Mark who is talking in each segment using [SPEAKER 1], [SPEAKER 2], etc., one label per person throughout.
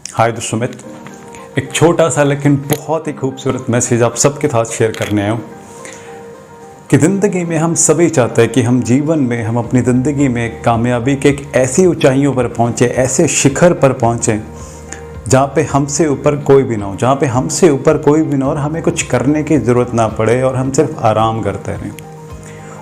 [SPEAKER 1] हाय दोस्तों, एक छोटा सा लेकिन बहुत ही खूबसूरत मैसेज आप सबके साथ शेयर करने आया हूँ कि ज़िंदगी में हम सभी चाहते हैं कि हम जीवन में हम अपनी ज़िंदगी में कामयाबी के एक ऐसी ऊंचाइयों पर पहुँचे, ऐसे शिखर पर पहुँचें जहाँ पे हमसे ऊपर कोई भी ना हो, जहाँ पे हमसे ऊपर कोई भी ना हो और हमें कुछ करने की ज़रूरत ना पड़े और हम सिर्फ आराम करते रहें।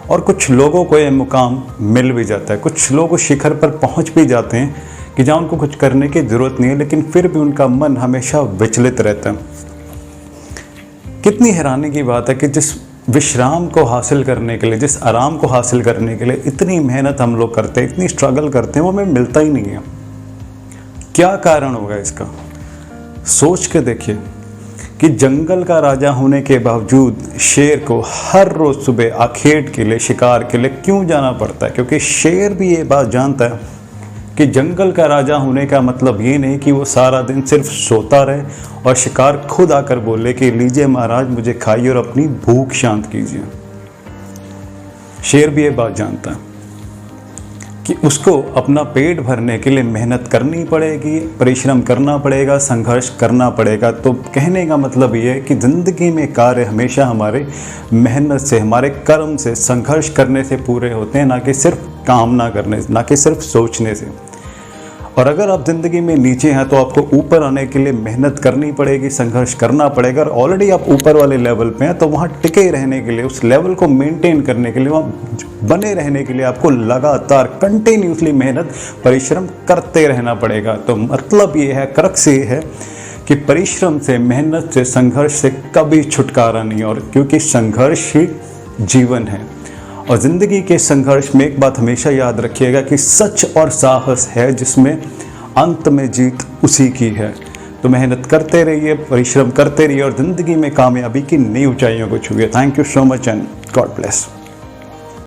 [SPEAKER 1] और कुछ लोगों को ये मुकाम मिल भी जाता है, कुछ लोग उस शिखर पर पहुँच भी जाते हैं कि जहाँ उनको कुछ करने की ज़रूरत नहीं है, लेकिन फिर भी उनका मन हमेशा विचलित रहता है। कितनी हैरानी की बात है कि जिस विश्राम को हासिल करने के लिए, जिस आराम को हासिल करने के लिए इतनी मेहनत हम लोग करते हैं, इतनी स्ट्रगल करते हैं, वो हमें मिलता ही नहीं है। क्या कारण होगा इसका? सोच के देखिए कि जंगल का राजा होने के बावजूद शेर को हर रोज़ सुबह आखेट के लिए, शिकार के लिए क्यों जाना पड़ता है? क्योंकि शेर भी ये बात जानता है कि जंगल का राजा होने का मतलब ये नहीं कि वो सारा दिन सिर्फ सोता रहे और शिकार खुद आकर बोले कि लीजिए महाराज, मुझे खाइए और अपनी भूख शांत कीजिए। शेर भी ये बात जानता है कि उसको अपना पेट भरने के लिए मेहनत करनी पड़ेगी, परिश्रम करना पड़ेगा, संघर्ष करना पड़ेगा। तो कहने का मतलब ये है कि ज़िंदगी में कार्य हमेशा हमारे मेहनत से, हमारे कर्म से, संघर्ष करने से पूरे होते हैं, ना कि सिर्फ कामना करने से, ना कि सिर्फ सोचने से। और अगर आप ज़िंदगी में नीचे हैं तो आपको ऊपर आने के लिए मेहनत करनी पड़ेगी, संघर्ष करना पड़ेगा। और ऑलरेडी आप ऊपर वाले लेवल पे हैं तो वहाँ टिके रहने के लिए, उस लेवल को मेंटेन करने के लिए, वहाँ बने रहने के लिए आपको लगातार कंटिन्यूसली मेहनत, परिश्रम करते रहना पड़ेगा। तो मतलब ये है, क्रक्स ये है कि परिश्रम से, मेहनत से, संघर्ष से कभी छुटकारा नहीं। और क्योंकि संघर्ष ही जीवन है और ज़िंदगी के संघर्ष में एक बात हमेशा याद रखिएगा कि सच और साहस है जिसमें अंत में जीत उसी की है। तो मेहनत करते रहिए, परिश्रम करते रहिए और ज़िंदगी में कामयाबी की नई ऊंचाइयों को छूइए। Thank you so much and God bless.